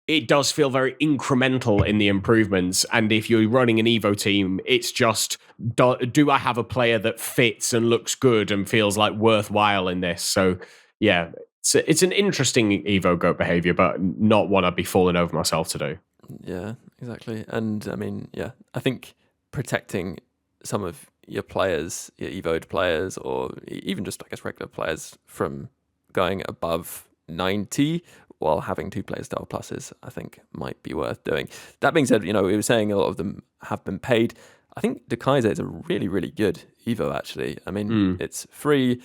it does feel very incremental in the improvements. And if you're running an Evo team, it's just, do I have a player that fits and looks good and feels worthwhile in this? So yeah, it's an interesting Evo Goat Behavior, but not one I'd be falling over myself to do. Yeah, exactly. And I mean, yeah, I think protecting some of your players, your Evo'd players, or even just, I guess, regular players from going above 90 while having 2 playstyle pluses, I think might be worth doing. That being said, we were saying a lot of them have been paid. I think 𝘗𝘃𝗧 is a really, really good Evo, actually. I mean, it's free.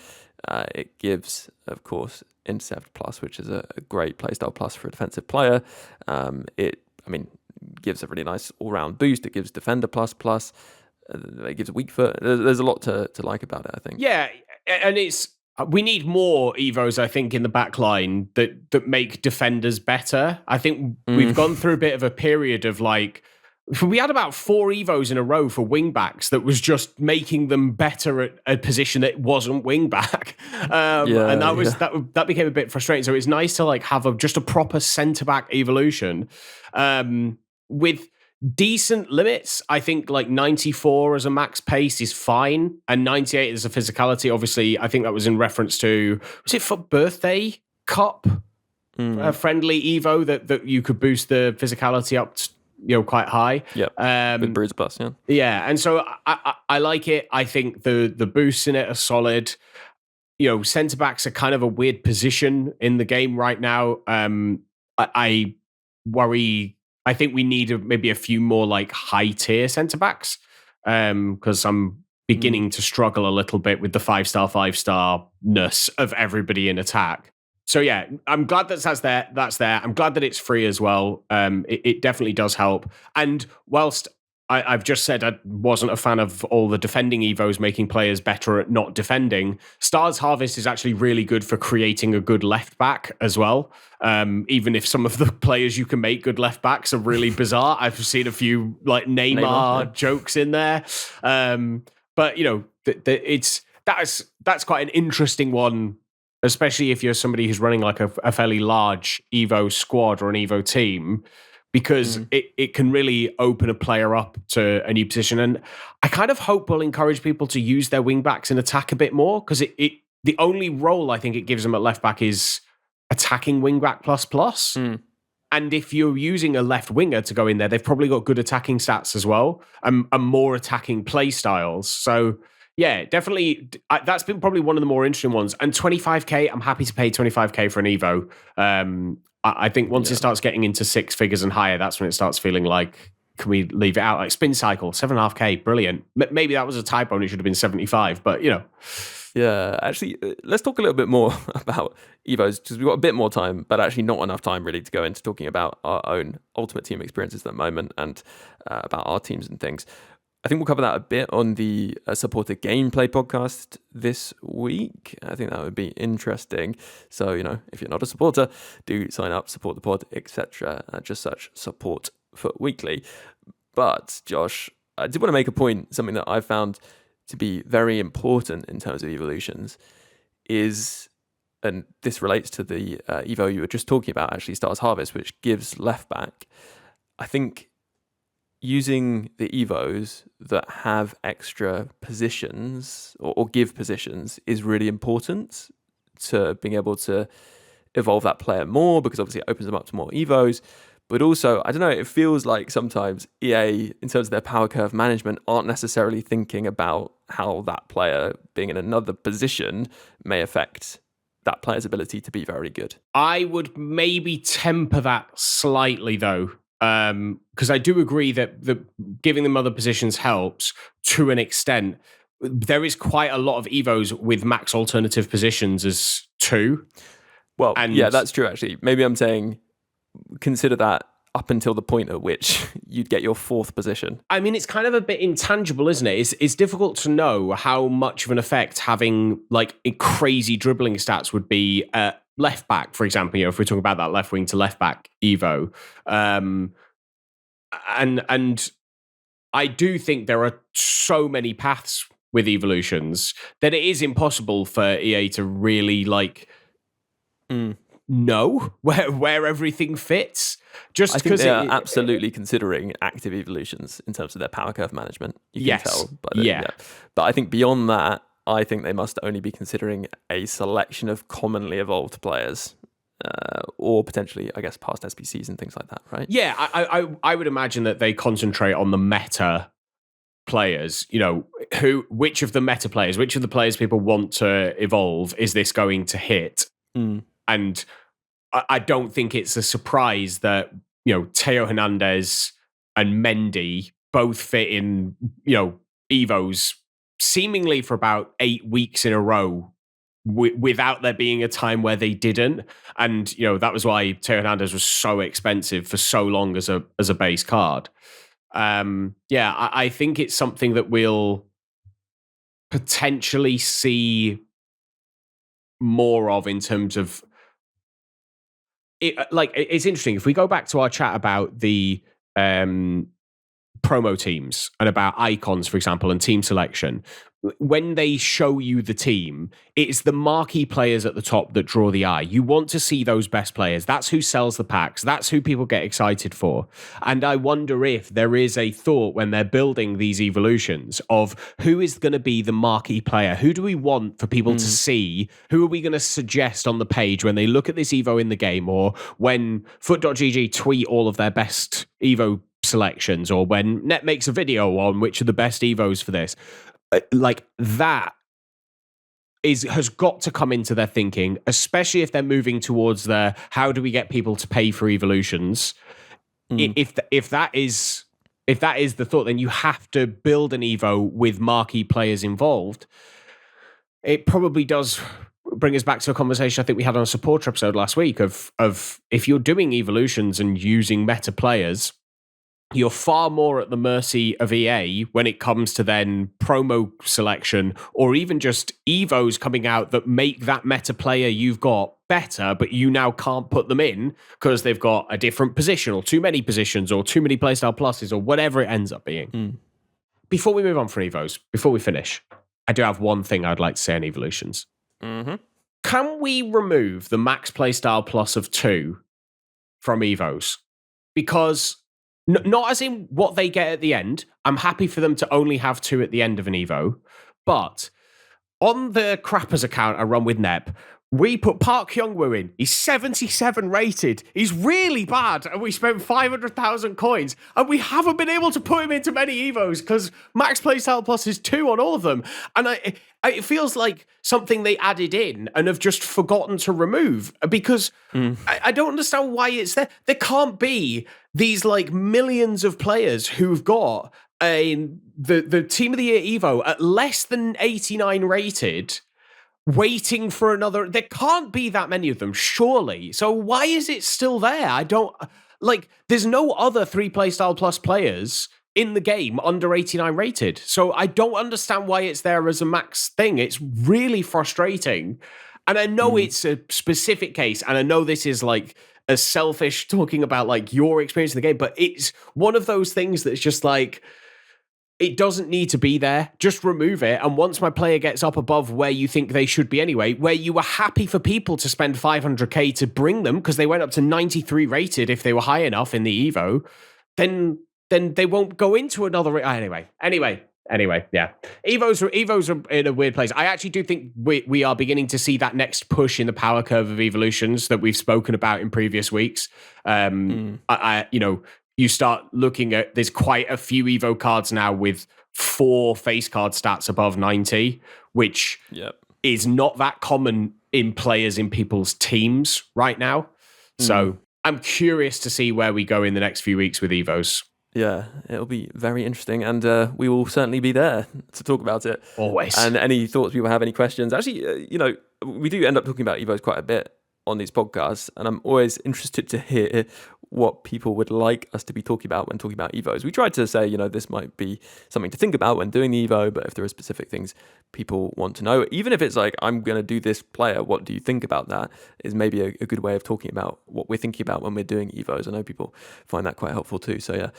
It gives, of course, Intercept Plus, which is a great playstyle plus for a defensive player. It gives a really nice all-round boost. It gives Defender Plus. It gives Weak Foot. There's a lot to like about it, I think. Yeah, and we need more Evos, I think, in the back line that make defenders better. I think we've gone through a bit of a period of we had about 4 Evos in a row for wingbacks that was just making them better at a position that wasn't wingback. And that became a bit frustrating. So it's nice to have just a proper centre-back evolution. With decent limits, I think 94 as a max pace is fine, and 98 as a physicality. Obviously, I think that was in reference to, was it for Birthday Cup friendly Evo that you could boost the physicality up quite high. Yeah, with Bruiser Plus, yeah. Yeah, and so I like it. I think the boosts in it are solid. Centre backs are kind of a weird position in the game right now. I worry. I think we need maybe a few more high tier centre backs because I'm beginning to struggle a little bit with the 5-star-ness of everybody in attack. So yeah, I'm glad that's there. I'm glad that it's free as well. It definitely does help. And whilst I've just said I wasn't a fan of all the defending Evos making players better at not defending, Stars Harvest is actually really good for creating a good left back as well. Even if some of the players you can make good left backs are really bizarre. I've seen a few Neymar jokes in there. But that's quite an interesting one, especially if you're somebody who's running a fairly large Evo squad or an Evo team, because it can really open a player up to a new position. And I kind of hope we'll encourage people to use their wingbacks in attack a bit more, because the only role I think it gives them at left back is attacking wingback plus. And if you're using a left winger to go in there, they've probably got good attacking stats as well and more attacking play styles. So yeah, definitely. That's been probably one of the more interesting ones. And 25k, I'm happy to pay 25k for an Evo. I think once it starts getting into 6 figures and higher, that's when it starts feeling like, can we leave it out? Spin Cycle, 7.5k, brilliant. Maybe that was a typo and it should have been 75, but Yeah, actually, let's talk a little bit more about Evos, because we've got a bit more time, but actually not enough time really to go into talking about our own Ultimate Team experiences at the moment and about our teams and things. I think we'll cover that a bit on the supporter gameplay podcast this week. I think that would be interesting. So, if you're not a supporter, do sign up, support the pod, etc. Just search support for weekly. But, Josh, I did want to make a point, something that I found to be very important in terms of evolutions is, and this relates to the Evo you were just talking about, actually, Stars Harvest, which gives left back. I think using the Evos that have extra positions or give positions is really important to being able to evolve that player more, because obviously it opens them up to more Evos. But also, I don't know, it feels like sometimes EA, in terms of their power curve management, aren't necessarily thinking about how that player being in another position may affect that player's ability to be very good. I would maybe temper that slightly, though. Because I do agree that giving them other positions helps to an extent. There is quite a lot of Evos with max alternative positions as 2. Well, yeah, that's true, actually. Maybe I'm saying consider that up until the point at which you'd get your 4th position. I mean, it's kind of a bit intangible, isn't it? It's difficult to know how much of an effect having like crazy dribbling stats would be left back, for example, if we're talking about that left wing to left back Evo. And I do think there are so many paths with evolutions that it is impossible for EA to really know where everything fits. Just because they are absolutely considering active evolutions in terms of their power curve management. You can tell. But I think beyond that, I think they must only be considering a selection of commonly evolved players, or potentially, I guess, past SBCs and things like that, right? Yeah, I would imagine that they concentrate on the meta players. Which of the meta players, which of the players people want to evolve, is this going to hit? And I don't think it's a surprise that 𝘃𝗲𝗏𝗏 and Mendy both fit in Evos seemingly for about 8 weeks in a row without there being a time where they didn't. And that was why 𝘃𝗏𝗏𝗏 was so expensive for so long as a base card. I think it's something that we'll potentially see more of in terms of it's interesting. If we go back to our chat about the promo teams and about icons, for example, and team selection, when they show you the team, it's the marquee players at the top that draw the eye. You want to see those best players. That's who sells the packs. That's who people get excited for. And I wonder if there is a thought when they're building these evolutions of who is going to be the marquee player? Who do we want for people to see? Who are we going to suggest on the page when they look at this Evo in the game, or when foot.gg tweet all of their best Evo selections, or when Net makes a video on which are the best Evos for this? That has got to come into their thinking, especially if they're moving towards the how do we get people to pay for evolutions. If that is the thought, then you have to build an Evo with marquee players involved. It probably does bring us back to a conversation I think we had on a supporter episode last week of if you're doing evolutions and using meta players, you're far more at the mercy of EA when it comes to then promo selection, or even just Evos coming out that make that meta player you've got better, but you now can't put them in because they've got a different position, or too many positions, or too many playstyle pluses, or whatever it ends up being. Before we move on from Evos, before we finish, I do have one thing I'd like to say on evolutions. Can we remove the max playstyle plus of 2 from Evos? Because not as in what they get at the end. I'm happy for them to only have 2 at the end of an Evo. But on the Crappers account I run with Neb, we put Park Hyung-woo in. He's 77 rated. He's really bad. And we spent 500,000 coins. And we haven't been able to put him into many Evos because max playstyle plus is 2 on all of them. And it feels like something they added in and have just forgotten to remove, because I don't understand why it's there. There can't be these millions of players who've got the Team of the Year Evo at less than 89 rated, waiting for another. There can't be that many of them, surely. So why is it still there? I don't there's no other 3 playstyle plus players in the game under 89 rated. So I don't understand why it's there as a max thing. It's really frustrating. And I know it's a specific case, and I know this is like a selfish talking about like your experience in the game, but it's one of those things that's just like, it doesn't need to be there. Just remove it. And once my player gets up above where you think they should be anyway, where you were happy for people to spend 500k to bring them because they went up to 93 rated if they were high enough in the Evo, then they won't go into another. Anyway, yeah. Evos are in a weird place. I actually do think we are beginning to see that next push in the power curve of evolutions that we've spoken about in previous weeks. You start looking at, there's quite a few Evo cards now with 4 face card stats above 90, which is not that common in players in people's teams right now. So I'm curious to see where we go in the next few weeks with Evos. Yeah, it'll be very interesting, and we will certainly be there to talk about it. Always. And any thoughts people have, any questions. Actually, we do end up talking about Evos quite a bit on these podcasts, and I'm always interested to hear what people would like us to be talking about when talking about Evos. We tried to say, this might be something to think about when doing the Evo, but if there are specific things people want to know, even if it's like, I'm going to do this player, what do you think about that, is maybe a good way of talking about what we're thinking about when we're doing Evos. I know people find that quite helpful too. So yeah,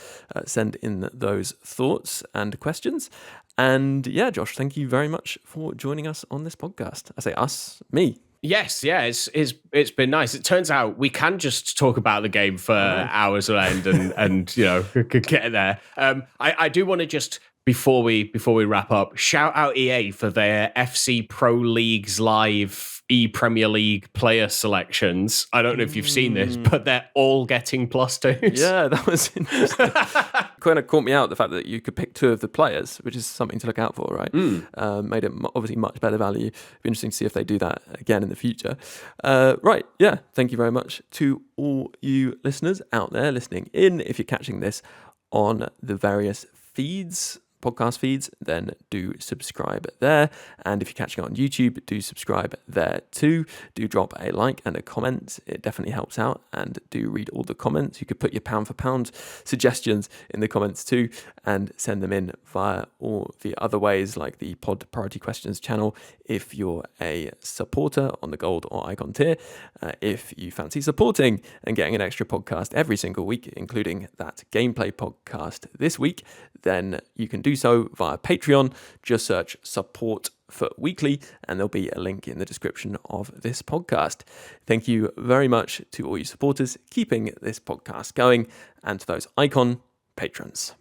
send in those thoughts and questions. And yeah, Josh, thank you very much for joining us on this podcast. I say us, me. Yes, yeah, it's been nice. It turns out we can just talk about the game for hours on end and get there. I do want to just before we wrap up, shout out EA for their FC Pro Leagues Live Premier League player selections. I don't know if you've seen this, but they're all getting +2s. Yeah, that was interesting. Kind of caught me out, the fact that you could pick 2 of the players, which is something to look out for, right? Made it obviously much better value. Be interesting to see if they do that again in the future. Right, yeah, thank you very much to all you listeners out there listening in. If you're catching this on the various podcast feeds, then do subscribe there. And if you're catching it on YouTube, do subscribe there too. Do drop a like and a comment. It definitely helps out. And do read all the comments. You could put your pound for pound suggestions in the comments too, and send them in via all the other ways, like the Pod Priority Questions channel if you're a supporter on the gold or icon tier. If you fancy supporting and getting an extra podcast every single week, including that gameplay podcast this week, then you can do so via Patreon. Just search Support for Weekly, and there'll be a link in the description of this podcast. Thank you very much to all you supporters keeping this podcast going, and to those icon patrons: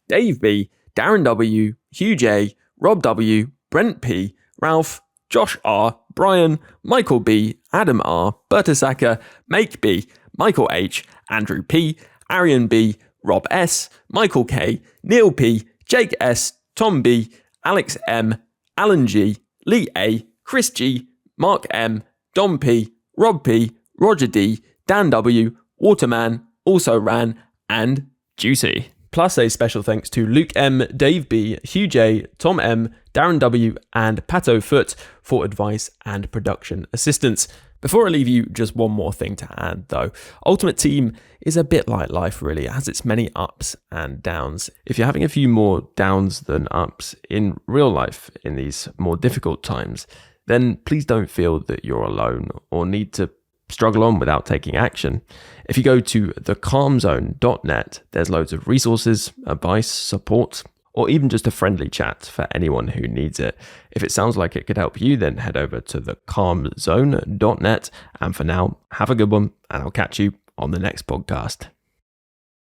Dave B, Darren W, Hugh J, Rob W, Brent P, Ralph, Josh R, Brian, Michael B, Adam R, 𝘵𝘀𝘃𝗃, Make B, Michael H, Andrew P, Arian B, Rob S, Michael K, Neil P, Jake S, Tom B, Alex M, Alan G, Lee A, Chris G, Mark M, Dom P, Rob P, Roger D, Dan W, Waterman, Also Ran, and 𝗪𝘀𝘀𝘀. Plus a special thanks to Luke M, Dave B, Hugh J, Tom M, Darren W, and Pato Foot for advice and production assistance. Before I leave you, just one more thing to add though. Ultimate Team is a bit like life really. It has its many ups and downs. If you're having a few more downs than ups in real life in these more difficult times, then please don't feel that you're alone or need to struggle on without taking action. If you go to thecalmzone.net, there's loads of resources, advice, support, or even just a friendly chat for anyone who needs it. If it sounds like it could help you, then head over to thecalmzone.net. And for now, have a good one, and I'll catch you on the next podcast.